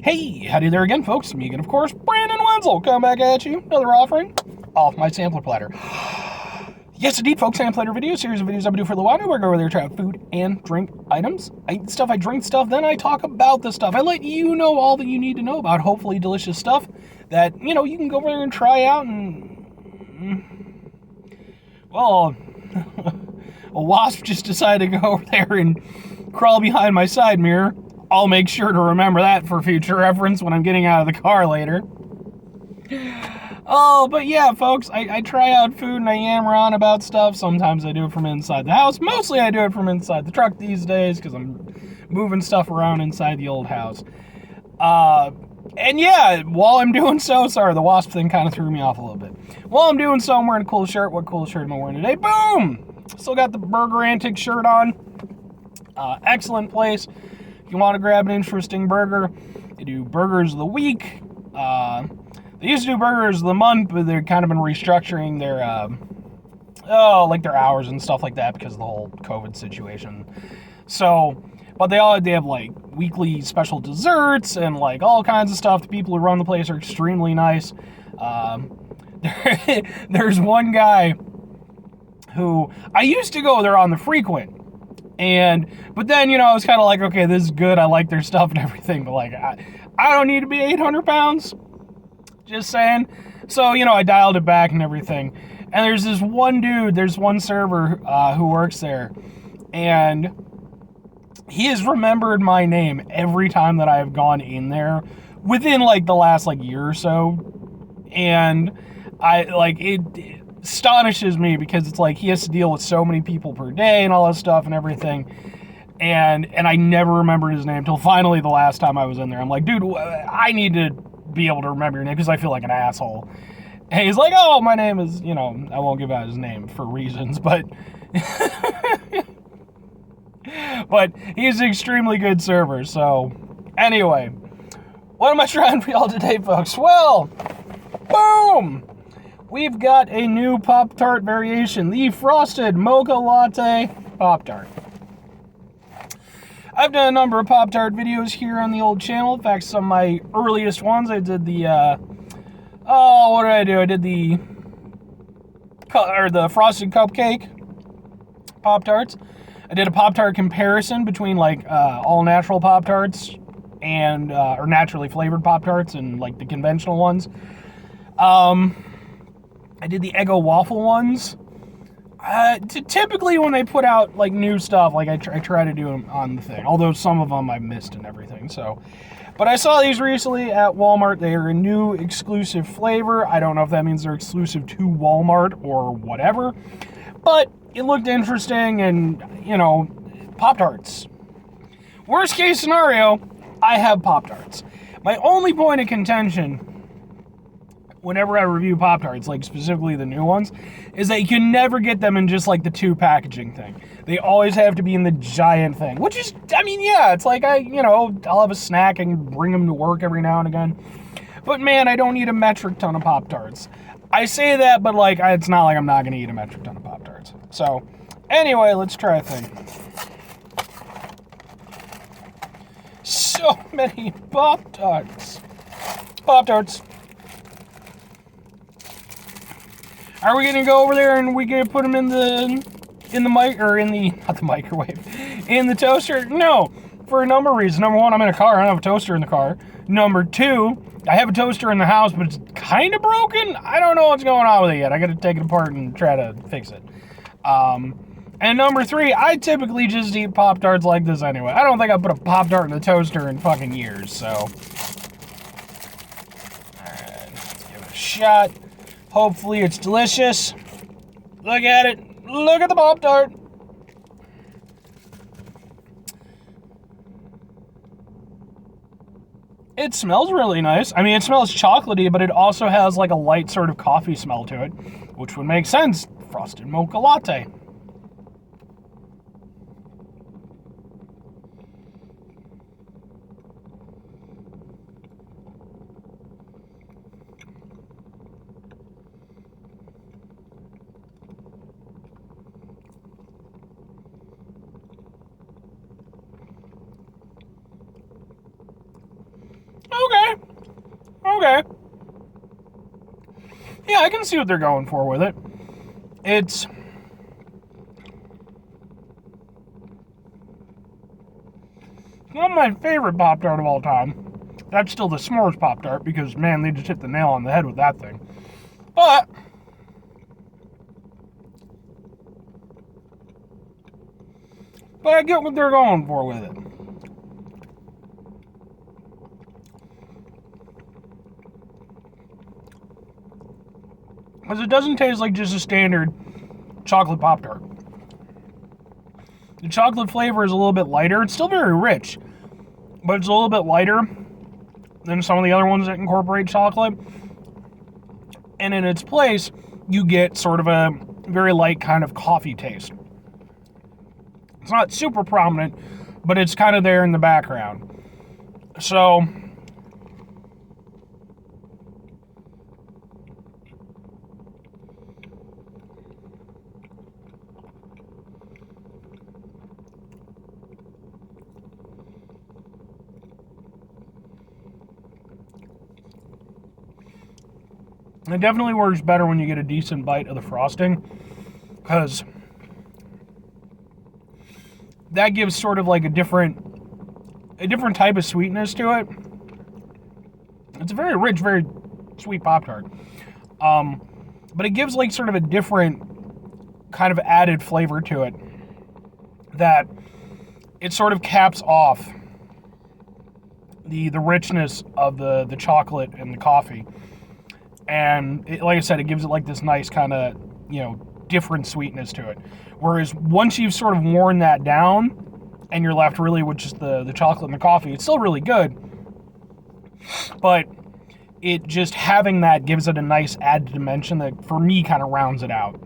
Hey, howdy there again, folks. Me again, of course, Brandon Wenzel, come back at you. Another offering off my Sampler Platter. Yes, indeed, folks, Sampler Platter video, series of videos I've been doing for a little while now. We're going over there to try out food and drink items. I eat stuff, I drink stuff, then I talk about the stuff. I let you know all that you need to know about hopefully delicious stuff that, you can go over there and try out and, well, a wasp just decided to go over there and crawl behind my side mirror. I'll make sure to remember that for future reference when I'm getting out of the car later. Oh, but yeah, folks, I try out food and I yammer on about stuff. Sometimes I do it from inside the house. Mostly I do it from inside the truck these days because I'm moving stuff around inside the old house. And yeah, while I'm doing so, sorry, the wasp thing kind of threw me off a little bit. While I'm doing so, I'm wearing a cool shirt. What cool shirt am I wearing today? Boom! Still got the Burger Antic shirt on. Excellent place. If you want to grab an interesting burger, they do burgers of the week. They used to do burgers of the month, but they've kind of been restructuring their, their hours and stuff like that because of the whole COVID situation. So, but they have like weekly special desserts and like all kinds of stuff. The people who run the place are extremely nice. There's one guy who I used to go there on the frequent. But then, I was kind of like, okay, this is good. I like their stuff and everything. But, like, I don't need to be 800 pounds. Just saying. So, I dialed it back and everything. And there's this one dude, there's one server who works there. And he has remembered my name every time that I've gone in there within, like, the last, like, year or so. And it astonishes me because it's like he has to deal with so many people per day and all that stuff and everything, and I never remembered his name until finally the last time I was in there. I'm like, dude, I need to be able to remember your name because I feel like an asshole. And he's like, oh, my name is, I won't give out his name for reasons, but but he's an extremely good server. So anyway, what am I trying for y'all today, folks? Well, boom! We've got a new Pop-Tart variation, the Frosted Mocha Latte Pop-Tart. I've done a number of Pop-Tart videos here on the old channel. In fact, some of my earliest ones, I did the, what did I do? I did the Frosted Cupcake Pop-Tarts. I did a Pop-Tart comparison between, like, all-natural Pop-Tarts and, or naturally flavored Pop-Tarts and, like, the conventional ones. I did the Eggo waffle ones. Typically when they put out like new stuff, like I try to do them on the thing. Although some of them I missed and everything. So, but I saw these recently at Walmart. They are a new exclusive flavor. I don't know if that means they're exclusive to Walmart or whatever. But it looked interesting, and Pop-Tarts. Worst case scenario, I have Pop-Tarts. My only point of contention whenever I review Pop-Tarts, like specifically the new ones, is that you can never get them in just like the 2 packaging thing. They always have to be in the giant thing, which is, yeah, it's like I'll have a snack and bring them to work every now and again. But man, I don't need a metric ton of Pop-Tarts. I say that, but like, it's not like I'm not going to eat a metric ton of Pop-Tarts. So, anyway, let's try a thing. So many Pop-Tarts. Pop-Tarts. Are we gonna go over there and we gonna put them in the not the microwave, in the toaster? No, for a number of reasons. Number one, I'm in a car. I don't have a toaster in the car. Number two, I have a toaster in the house, but it's kind of broken. I don't know what's going on with it yet. I gotta take it apart and try to fix it. And number three, I typically just eat Pop-Tarts like this anyway. I don't think I put a Pop-Tart in the toaster in fucking years, so. Alright, let's give it a shot. Hopefully it's delicious. Look at it. Look at the Pop-Tart. It smells really nice. I mean, it smells chocolatey, but it also has like a light sort of coffee smell to it, which would make sense. Frosted Mocha Latte. Okay. Okay. Yeah, I can see what they're going for with it. It's not my favorite Pop-Tart of all time. That's still the s'mores Pop-Tart because, man, they just hit the nail on the head with that thing. But I get what they're going for with it. Because it doesn't taste like just a standard chocolate Pop-Tart. The chocolate flavor is a little bit lighter. It's still very rich, but it's a little bit lighter than some of the other ones that incorporate chocolate. And in its place, you get sort of a very light kind of coffee taste. It's not super prominent, but it's kind of there in the background. So it definitely works better when you get a decent bite of the frosting, because that gives sort of like a different type of sweetness to it. It's a very rich, very sweet Pop-Tart. But it gives like sort of a different kind of added flavor to it that it sort of caps off the richness of the chocolate and the coffee. And it, like I said, it gives it like this nice kind of, different sweetness to it. Whereas once you've sort of worn that down and you're left really with just the chocolate and the coffee, it's still really good. But it just having that gives it a nice added dimension that, for me, kind of rounds it out.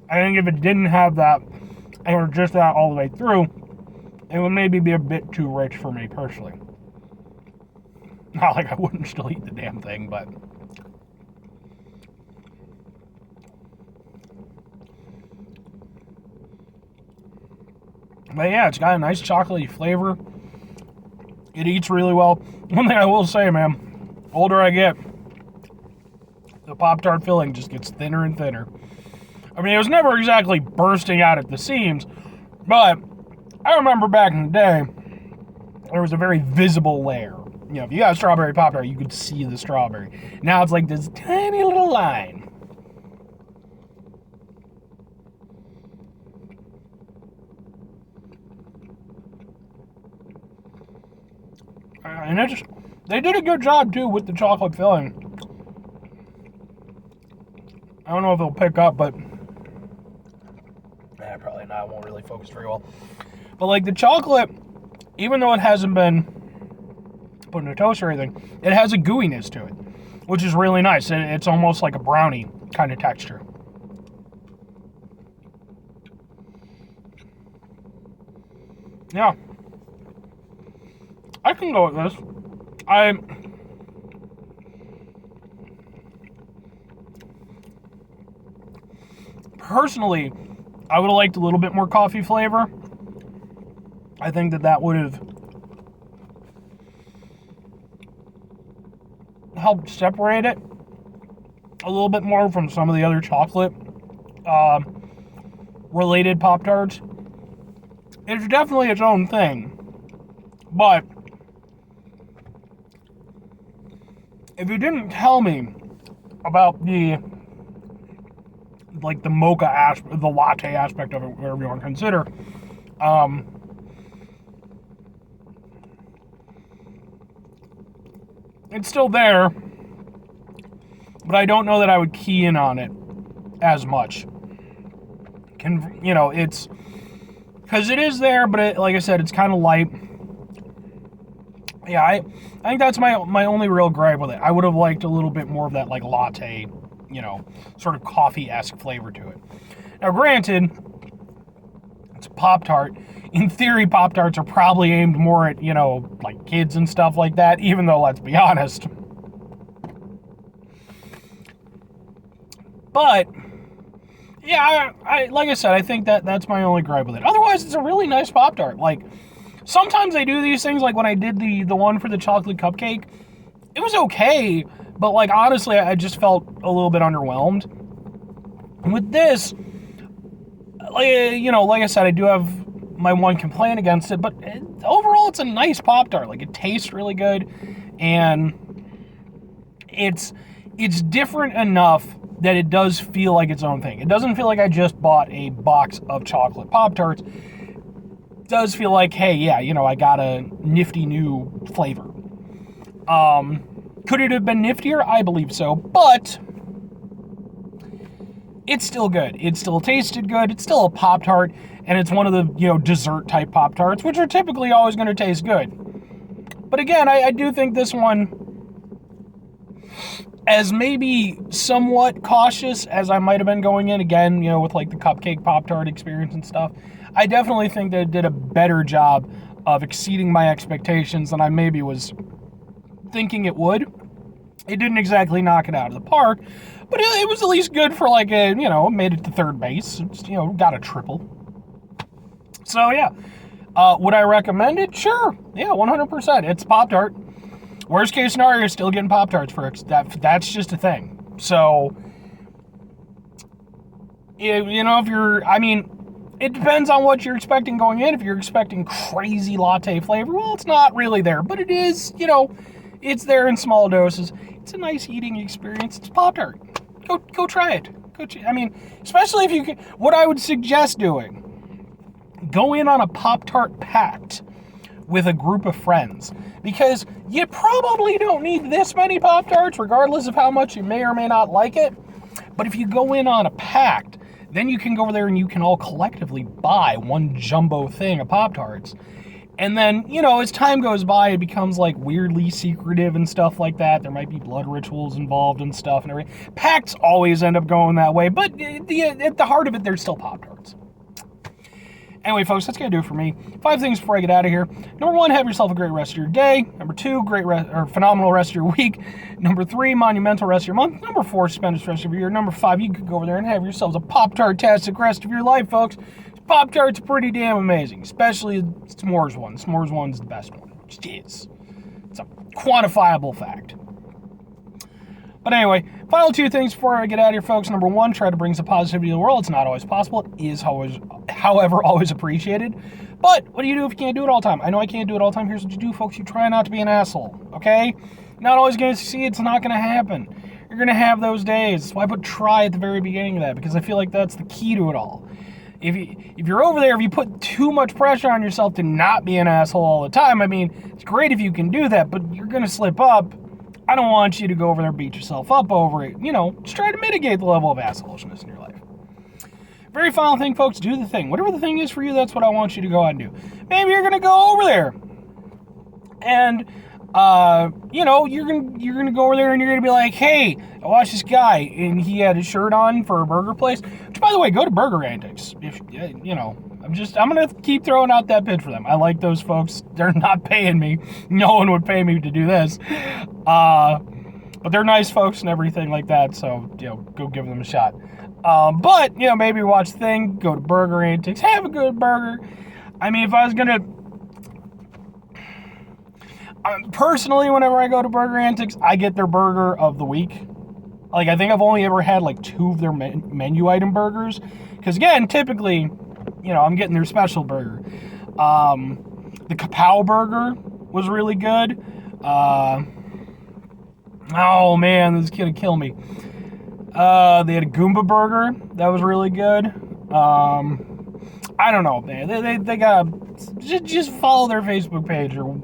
I think if it didn't have that, or just that all the way through, it would maybe be a bit too rich for me personally. Not like I wouldn't still eat the damn thing, but... But yeah, it's got a nice chocolatey flavor. It eats really well. One thing I will say, man, older I get, the Pop-Tart filling just gets thinner and thinner. I mean, it was never exactly bursting out at the seams, but I remember back in the day, there was a very visible layer. If you got a strawberry Pop-Tart, you could see the strawberry. Now it's like this tiny little line. And they did a good job, too, with the chocolate filling. I don't know if it'll pick up, but... probably not. It won't really focus very well. But, like, the chocolate, even though it hasn't been put in a toast or anything, it has a gooiness to it, which is really nice. It's almost like a brownie kind of texture. Yeah. I can go with this. Personally, I would have liked a little bit more coffee flavor. I think that would have helped separate it a little bit more from some of the other chocolate related Pop-Tarts. It's definitely its own thing, but if you didn't tell me about the mocha aspect, the latte aspect of it, whatever you want to consider, it's still there, but I don't know that I would key in on it as much. It's because it is there, but like I said, it's kind of light. Yeah, I think that's my only real gripe with it. I would have liked a little bit more of that, like, latte, sort of coffee-esque flavor to it. Now, granted, it's a Pop-Tart. In theory, Pop-Tarts are probably aimed more at, like, kids and stuff like that, even though, let's be honest. But, yeah, I like I said, I think that's my only gripe with it. Otherwise, it's a really nice Pop-Tart. Like, sometimes I do these things, like when I did the one for the chocolate cupcake, it was okay, but like honestly, I just felt a little bit underwhelmed. With this, like I said, I do have my one complaint against it, but overall, it's a nice Pop-Tart. Like, it tastes really good, and it's different enough that it does feel like its own thing. It doesn't feel like I just bought a box of chocolate Pop-Tarts. It does feel like, hey, yeah, I got a nifty new flavor. Could it have been niftier? I believe so, but it's still good. It still tasted good. It's still a Pop-Tart, and it's one of the, dessert-type Pop-Tarts, which are typically always going to taste good. But again, I do think this one, as maybe somewhat cautious as I might have been going in, again, with like the cupcake Pop-Tart experience and stuff, I definitely think that it did a better job of exceeding my expectations than I maybe was thinking it would. It didn't exactly knock it out of the park, but it was at least good for like made it to third base. It's, got a triple. So yeah, would I recommend it? Sure. Yeah, 100%. It's Pop-Tart. Worst case scenario, you're still getting Pop-Tarts for it. That's just a thing. So, if you're, it depends on what you're expecting going in. If you're expecting crazy latte flavor, well, it's not really there, but it is, it's there in small doses. It's a nice eating experience. It's Pop-Tart. Go try it. Especially if you can, what I would suggest doing, go in on a Pop-Tart pact with a group of friends, because you probably don't need this many Pop-Tarts, regardless of how much you may or may not like it. But if you go in on a pact, then you can go over there and you can all collectively buy one jumbo thing of Pop-Tarts. And then, as time goes by, it becomes like weirdly secretive and stuff like that. There might be blood rituals involved and stuff and everything. Pacts always end up going that way, but at the heart of it, there's still Pop-Tarts. Anyway, folks, that's going to do it for me. 5 things before I get out of here. Number 1, have yourself a great rest of your day. Number 2, phenomenal rest of your week. Number 3, monumental rest of your month. Number 4, stupendous rest of your year. Number 5, you could go over there and have yourselves a Pop-Tart-tastic rest of your life, folks. Pop-Tarts are pretty damn amazing, especially s'mores one. S'mores one's the best one. It's a quantifiable fact. But anyway, final 2 things before I get out of here, folks. Number 1, try to bring some positivity to the world. It's not always possible. It is, however, always appreciated. But what do you do if you can't do it all the time? I know I can't do it all the time. Here's what you do, folks. You try not to be an asshole, okay? You're not always going to succeed. It's not going to happen. You're going to have those days. That's why I put try at the very beginning of that, because I feel like that's the key to it all. If you're over there, if you put too much pressure on yourself to not be an asshole all the time, it's great if you can do that, but you're going to slip up. I don't want you to go over there and beat yourself up over it. Just try to mitigate the level of assholishness in your life. Very final thing, folks, do the thing. Whatever the thing is for you, that's what I want you to go out and do. Maybe you're going to go over there and, you're going to go over there and you're going to be like, hey, I watched this guy and he had his shirt on for a burger place. Which, by the way, go to Burger Antics. I'm going to keep throwing out that pitch for them. I like those folks. They're not paying me. No one would pay me to do this. But they're nice folks and everything like that. So, go give them a shot. But, maybe watch the thing, go to Burger Antics, have a good burger. If I was going to... personally, whenever I go to Burger Antics, I get their burger of the week. Like, I think I've only ever had, 2 of their menu item burgers. Because, again, typically... I'm getting their special burger. The Kapow burger was really good. Oh, man, this is going to kill me. They had a Goomba burger. That was really good. I don't know, man. They got... Just follow their Facebook page. Or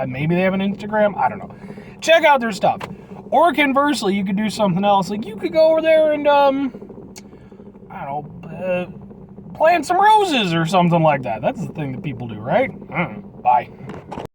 maybe they have an Instagram. I don't know. Check out their stuff. Or conversely, you could do something else. Like, you could go over there and, I don't know... plant some roses or something like that. That's the thing that people do, right? Bye.